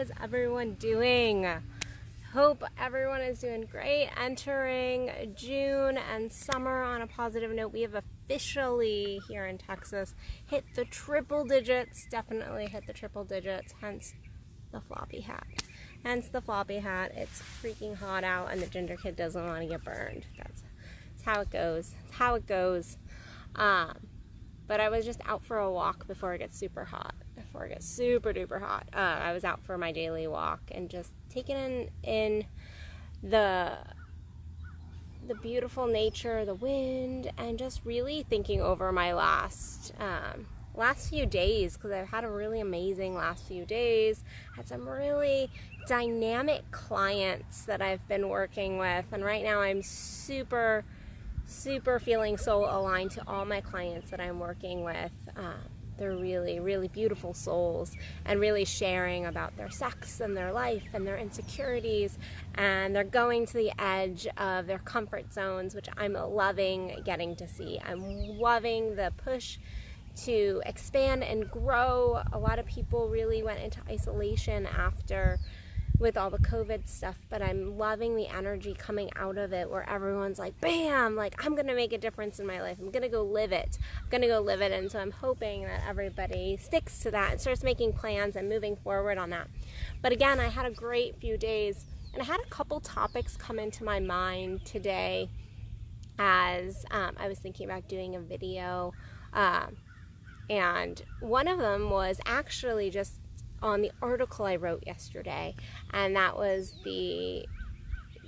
is everyone doing? Hope everyone is doing great. Entering June and summer on a positive note. We have officially here in Texas hit the triple digits. Definitely hit the triple digits. Hence the floppy hat. It's freaking hot out, and the ginger kid doesn't want to get burned. That's how it goes. It's how it goes. But I was just out for a walk before it gets super hot. Before it gets super duper hot. I was out for my daily walk and just taking in the beautiful nature, the wind, and just really thinking over my last few days, because I've had a really amazing last few days. Had some really dynamic clients that I've been working with, and right now I'm super feeling so aligned to all my clients that I'm working with. They're really beautiful souls, and really sharing about their sex and their life and their insecurities, and they're going to the edge of their comfort zones, which I'm loving getting to see. I'm loving the push to expand and grow. A lot of people really went into isolation with all the COVID stuff, but I'm loving the energy coming out of it, where everyone's like, bam, like, I'm gonna make a difference in my life. I'm gonna go live it. And so I'm hoping that everybody sticks to that and starts making plans and moving forward on that. But again, I had a great few days, and I had a couple topics come into my mind today as I was thinking about doing a video. And one of them was actually just on the article I wrote yesterday, and that was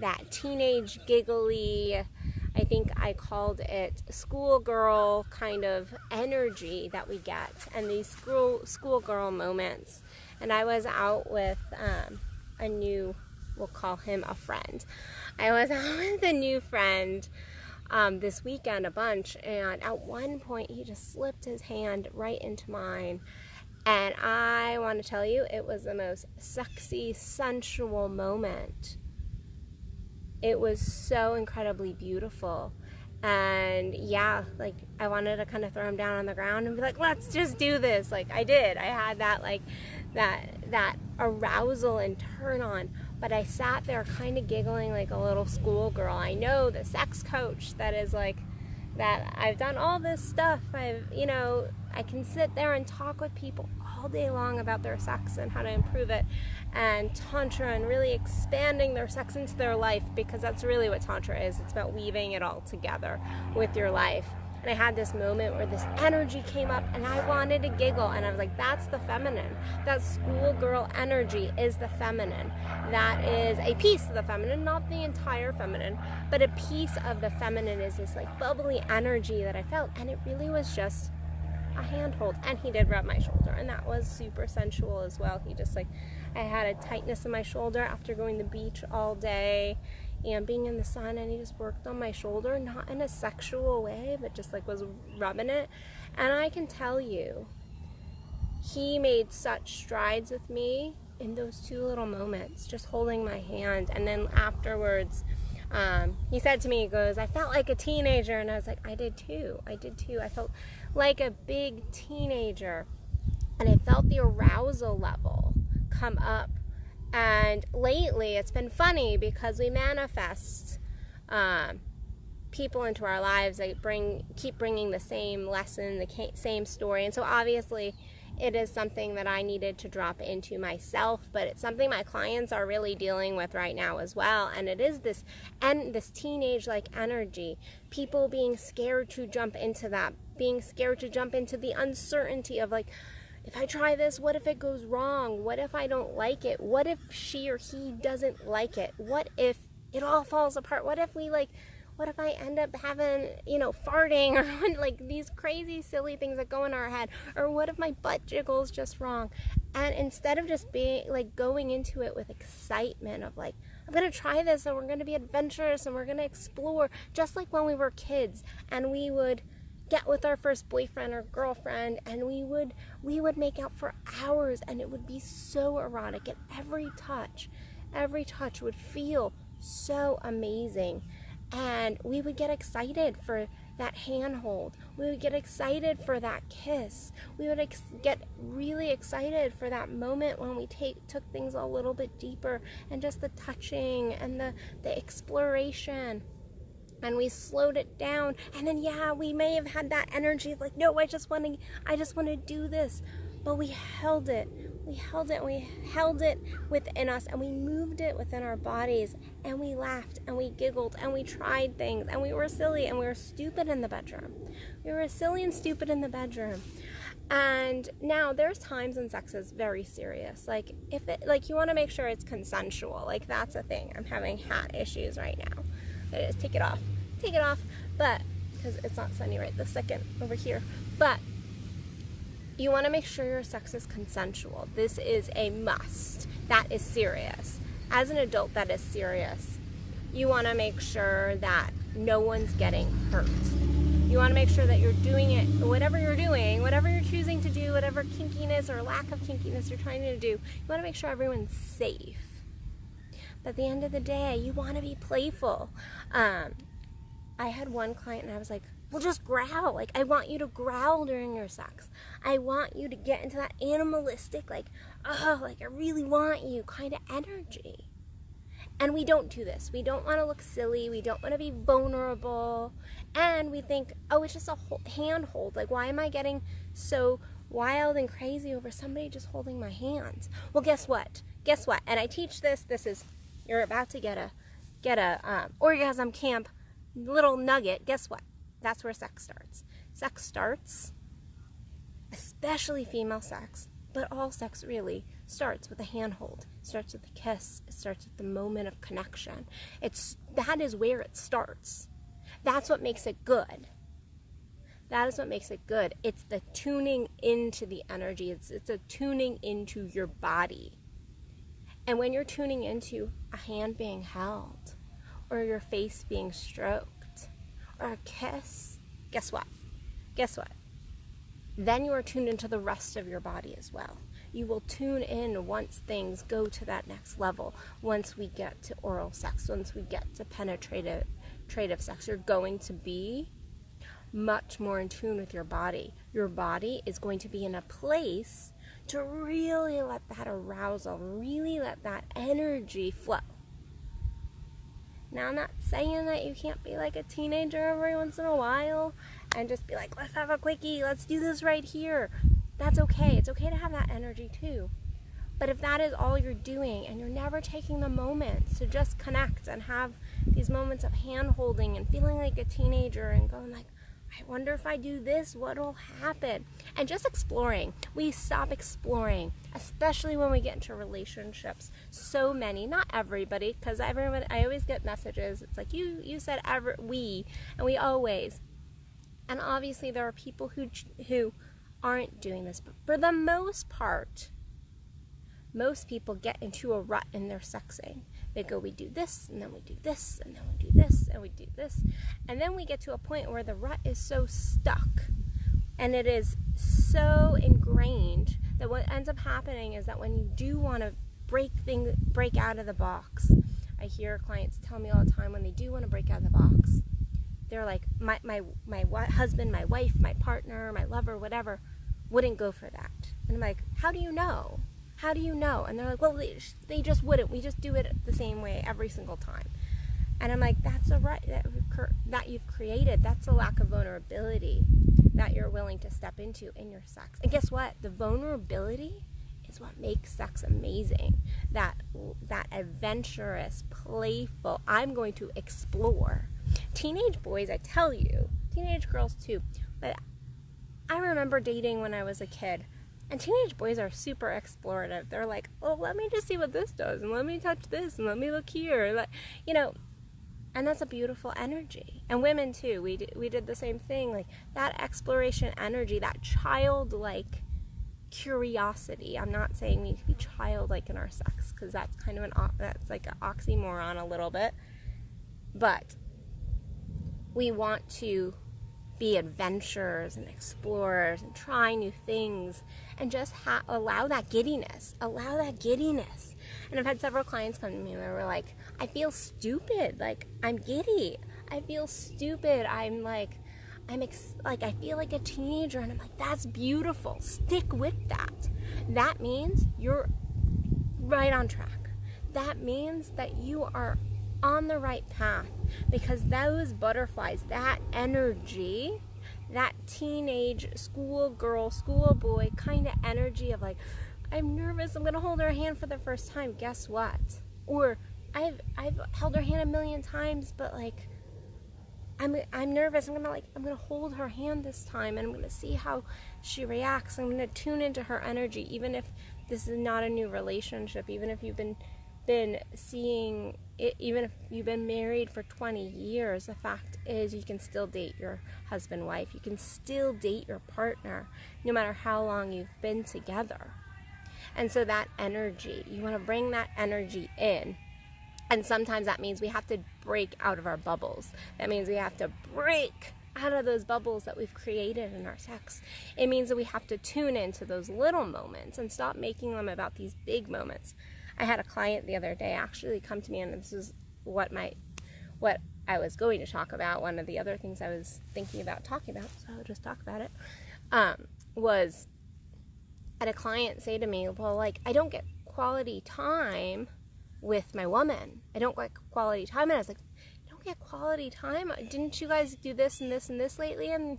that teenage giggly, I think I called it schoolgirl kind of energy that we get, and these schoolgirl moments. And I was out with we'll call him a friend. I was out with a new friend this weekend a bunch, and at one point he just slipped his hand right into mine. And I want to tell you, it was the most sexy, sensual moment. It was so incredibly beautiful. And yeah, like, I wanted to kind of throw him down on the ground and be like, let's just do this. Like, I did. I had that, like, that arousal and turn on. But I sat there kind of giggling like a little schoolgirl. I know the sex coach that is like, that I've done all this stuff. I can sit there and talk with people all day long about their sex and how to improve it, and Tantra, and really expanding their sex into their life, because that's really what Tantra is. It's about weaving it all together with your life. And I had this moment where this energy came up, and I wanted to giggle, and I was like, that's the feminine. That schoolgirl energy is the feminine. That is a piece of the feminine, not the entire feminine, but a piece of the feminine is this like bubbly energy that I felt, and it really was just a handhold. And he did rub my shoulder, and that was super sensual as well. He just, like, I had a tightness in my shoulder after going to the beach all day and being in the sun, and he just worked on my shoulder, not in a sexual way, but just like was rubbing it. And I can tell you, he made such strides with me in those two little moments, just holding my hand. And then afterwards, he said to me, he goes, I felt like a teenager. And I was like, I did too. I felt like a big teenager, and I felt the arousal level come up. And lately it's been funny, because we manifest people into our lives. They keep bringing the same lesson, the same story. And so obviously it is something that I needed to drop into myself, but it's something my clients are really dealing with right now as well. And it is this teenage-like energy, people being scared to jump into that, being scared to jump into the uncertainty of, like, if I try this, what if it goes wrong? What if I don't like it? What if she or he doesn't like it? What if it all falls apart? What if I end up having, farting, or like these crazy, silly things that go in our head? Or what if my butt jiggles just wrong? And instead of just being like going into it with excitement of like, I'm going to try this, and we're going to be adventurous, and we're going to explore, just like when we were kids and we would get with our first boyfriend or girlfriend, and we would make out for hours, and it would be so erotic, and every touch would feel so amazing, and we would get excited for that handhold. We would get excited for that kiss. We would get really excited for that moment when we took things a little bit deeper, and just the touching and the exploration. And we slowed it down, and then we may have had that energy of like, no, I just want to do this. But we held it within us, and we moved it within our bodies, and we laughed and we giggled and we tried things, and we were silly and we were stupid in the bedroom. And now there's times when sex is very serious. Like you want to make sure it's consensual. Like that's a thing. I'm having hat issues right now. Just take it off, but because it's not sunny right this second over here. But you want to make sure your sex is consensual. This is a must. That is serious. As an adult, that is serious. You want to make sure that no one's getting hurt. You want to make sure that you're doing it, whatever you're doing, whatever you're choosing to do, whatever kinkiness or lack of kinkiness you're trying to do, you want to make sure everyone's safe. But at the end of the day, you want to be playful. I had one client and I was like, well, just growl. Like, I want you to growl during your sex. I want you to get into that animalistic, like, oh, like I really want you kind of energy. And we don't do this. We don't want to look silly. We don't want to be vulnerable. And we think, oh, it's just a handhold. Like, why am I getting so wild and crazy over somebody just holding my hands? Well, guess what? And I teach this. This is, you're about to get a orgasm camp little nugget. Guess what? That's where sex starts. Sex starts, especially female sex, but all sex really starts with a handhold. It starts with a kiss. It starts with the moment of connection. That is where it starts. That's what makes it good. It's the tuning into the energy. It's a tuning into your body. And when you're tuning into a hand being held, or your face being stroked, or a kiss, guess what? Then you are tuned into the rest of your body as well. You will tune in once things go to that next level. Once we get to oral sex, once we get to penetrative sex, you're going to be much more in tune with your body. Your body is going to be in a place to really let that arousal, really let that energy flow. Now, I'm not saying that you can't be like a teenager every once in a while and just be like, let's have a quickie, let's do this right here. That's okay. It's okay to have that energy too. But if that is all you're doing and you're never taking the moments to just connect and have these moments of hand holding and feeling like a teenager and going like, I wonder if I do this, what'll happen? And just exploring. We stop exploring, especially when we get into relationships. So many, not everybody, because I always get messages. It's like, you said we, and we always. And obviously there are people who aren't doing this. But for the most part, most people get into a rut in their sexing. They go, we do this, and then we do this, and then we do this, and we do this. And then we get to a point where the rut is so stuck, and it is so ingrained that what ends up happening is that when you do want to break out of the box, I hear clients tell me all the time when they do want to break out of the box, they're like, my husband, my wife, my partner, my lover, whatever, wouldn't go for that. And I'm like, how do you know? How do you know? And they're like, well, they just wouldn't. We just do it the same way every single time. And I'm like, that's a right that you've created. That's a lack of vulnerability that you're willing to step into in your sex. And guess what? The vulnerability is what makes sex amazing. That adventurous, playful, I'm going to explore. Teenage boys, I tell you, teenage girls too. But I remember dating when I was a kid. And teenage boys are super explorative. They're like, oh, let me just see what this does, and let me touch this, and let me look here. Like, and that's a beautiful energy. And women too, we did the same thing. Like that exploration energy, that childlike curiosity. I'm not saying we need to be childlike in our sex, because that's kind of that's like an oxymoron a little bit. But we want to be adventurers and explorers and try new things and just allow that giddiness. And I've had several clients come to me where we're like, I feel stupid, like I'm giddy. I feel stupid. I'm like, I feel like a teenager, and I'm like, that's beautiful. Stick with that. That means you're right on track. That means that you are on the right path, because those butterflies, that energy, that teenage schoolgirl, schoolboy kind of energy of like, I'm nervous, I'm gonna hold her hand for the first time. Guess what? Or I've held her hand a million times, but like, I'm nervous. I'm gonna hold her hand this time, and I'm gonna see how she reacts. I'm gonna tune into her energy, even if this is not a new relationship, even if you've been seeing it, even if you've been married for 20 years. The fact is, you can still date your husband, wife. You can still date your partner, no matter how long you've been together. And so that energy, you want to bring that energy in. And sometimes that means we have to break out of our bubbles. That means we have to break out of those bubbles that we've created in our sex. It means that we have to tune into those little moments and stop making them about these big moments. I had a client the other day actually come to me, and this is what I was going to talk about. One of the other things I was thinking about talking about, so I'll just talk about it, was I had a client say to me, well, like, I don't get quality time with my woman. I don't get quality time. And I was like, you don't get quality time? Didn't you guys do this and this and this lately? And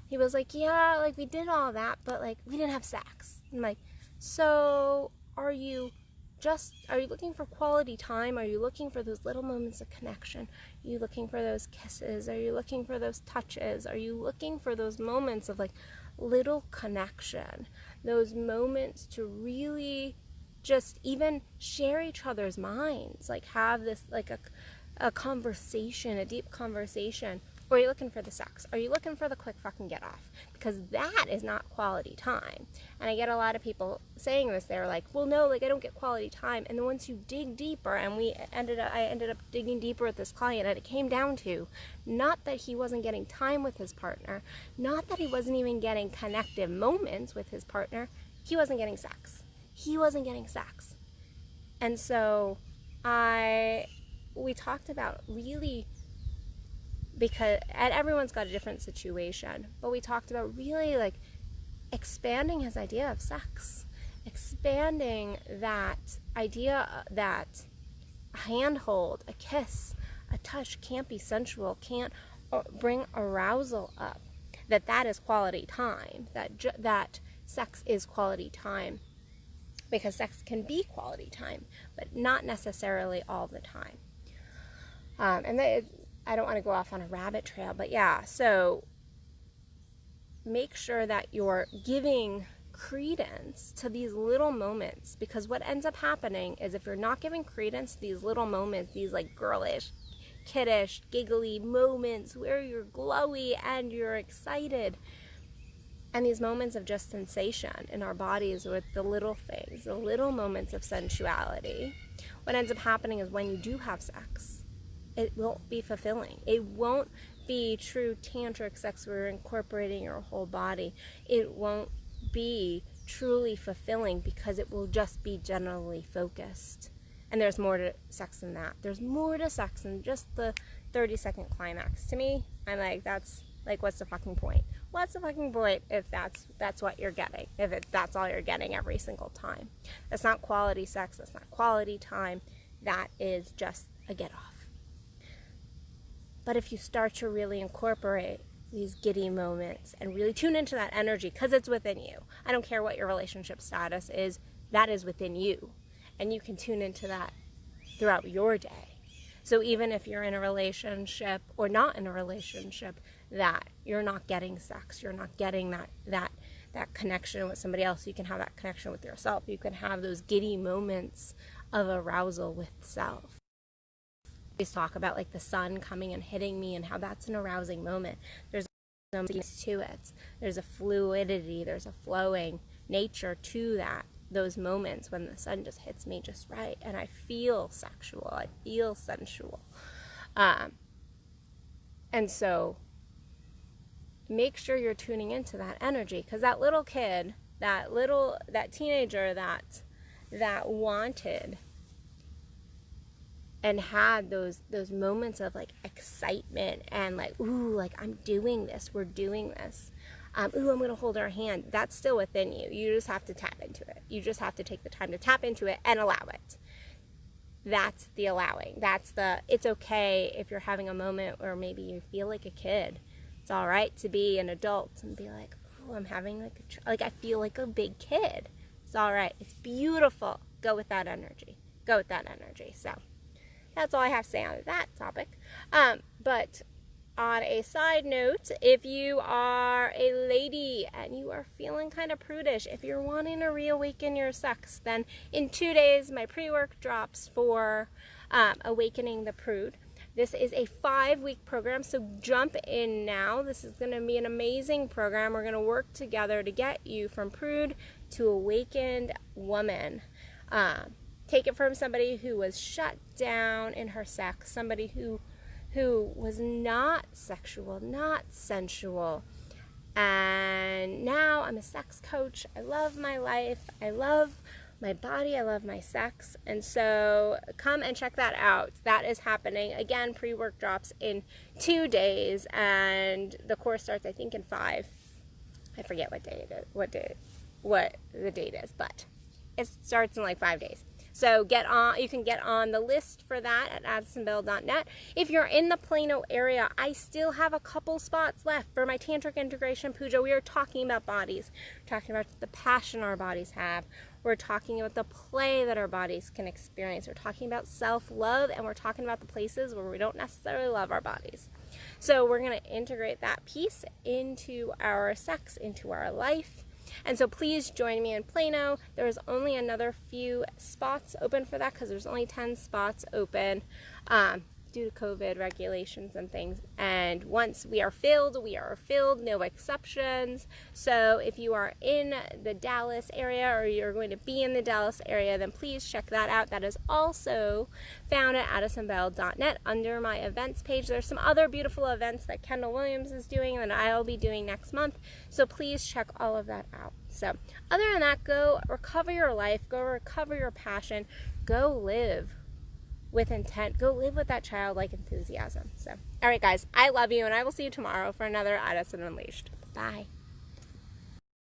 he was like, yeah, like, we did all that, but like, we didn't have sex. I'm like, so are you looking for quality time? Are you looking for those little moments of connection? Are you looking for those kisses? Are you looking for those touches? Are you looking for those moments of like little connection? Those moments to really just even share each other's minds, like have this like a conversation, a deep conversation. Or are you looking for the sex? Are you looking for the quick fucking get off? Because that is not quality time. And I get a lot of people saying this. They're like, well, no, like, I don't get quality time. And then once you dig deeper, and I ended up digging deeper with this client, and it came down to not that he wasn't getting time with his partner, not that he wasn't even getting connective moments with his partner. He wasn't getting sex. He wasn't getting sex. And so we talked about really, because everyone's got a different situation, but we talked about really like expanding his idea of sex, expanding that idea that a handhold, a kiss, a touch can't be sensual, can't bring arousal up, that is quality time, that sex is quality time, because sex can be quality time, but not necessarily all the time. I don't want to go off on a rabbit trail, but yeah, so make sure that you're giving credence to these little moments, because what ends up happening is if you're not giving credence to these little moments, these like girlish, kiddish, giggly moments where you're glowy and you're excited, and these moments of just sensation in our bodies with the little things, the little moments of sensuality, what ends up happening is when you do have sex, it won't be fulfilling. It won't be true tantric sex where you're incorporating your whole body. It won't be truly fulfilling, because it will just be generally focused. And there's more to sex than that. There's more to sex than just the 30-second climax. To me, I'm like, that's like, what's the fucking point? What's the fucking point if that's what you're getting? If that's all you're getting every single time? That's not quality sex. That's not quality time. That is just a get off. But if you start to really incorporate these giddy moments and really tune into that energy, because it's within you. I don't care what your relationship status is, that is within you. And you can tune into that throughout your day. So even if you're in a relationship or not in a relationship, that you're not getting sex, you're not getting that connection with somebody else, you can have that connection with yourself. You can have those giddy moments of arousal with self. Always talk about like the sun coming and hitting me and how that's an arousing moment. There's something to it. There's a fluidity, there's a flowing nature to those moments when the sun just hits me just right and I feel sexual, I feel sensual. And so make sure you're tuning into that energy, because that little kid, that teenager that wanted and had those moments of like excitement and like, ooh, like I'm doing this, we're doing this. Ooh, I'm going to hold her hand. That's still within you. You just have to tap into it. You just have to take the time to tap into it and allow it. That's the allowing. It's okay if you're having a moment where maybe you feel like a kid. It's all right to be an adult and be like, oh, I'm having like I feel like a big kid. It's all right. It's beautiful. Go with that energy. Go with that energy. So that's all I have to say on that topic. But on a side note, if you are a lady and you are feeling kind of prudish, if you're wanting to reawaken your sex, then in 2 days my pre-work drops for Awakening the Prude. This is a 5-week program, so jump in now. This is going to be an amazing program. We're going to work together to get you from prude to awakened woman. Take it from somebody who was shut down in her sex, somebody who was not sexual, not sensual. And now I'm a sex coach. I love my life. I love my body. I love my sex. And so come and check that out. That is happening. Again, pre-work drops in 2 days and the course starts, I think, in 5. I forget what day it is, what the date is, but it starts in like 5 days. So you can get on the list for that at addisonbell.net. If you're in the Plano area, I still have a couple spots left for my Tantric Integration Puja. We are talking about bodies. We're talking about the passion our bodies have. We're talking about the play that our bodies can experience. We're talking about self-love, and we're talking about the places where we don't necessarily love our bodies. So we're going to integrate that piece into our sex, into our life. And so please join me in Plano. There's only another few spots open for that because there's only 10 spots open due to COVID regulations and things. And once we are filled, no exceptions. So if you are in the Dallas area or you're going to be in the Dallas area, then please check that out. That is also found at addisonbell.net under my events page. There's some other beautiful events that Kendall Williams is doing and I'll be doing next month. So please check all of that out. So other than that, go recover your life, go recover your passion, go live with intent, go live with that childlike enthusiasm. So, all right, guys, I love you, and I will see you tomorrow for another Addison Unleashed. Bye.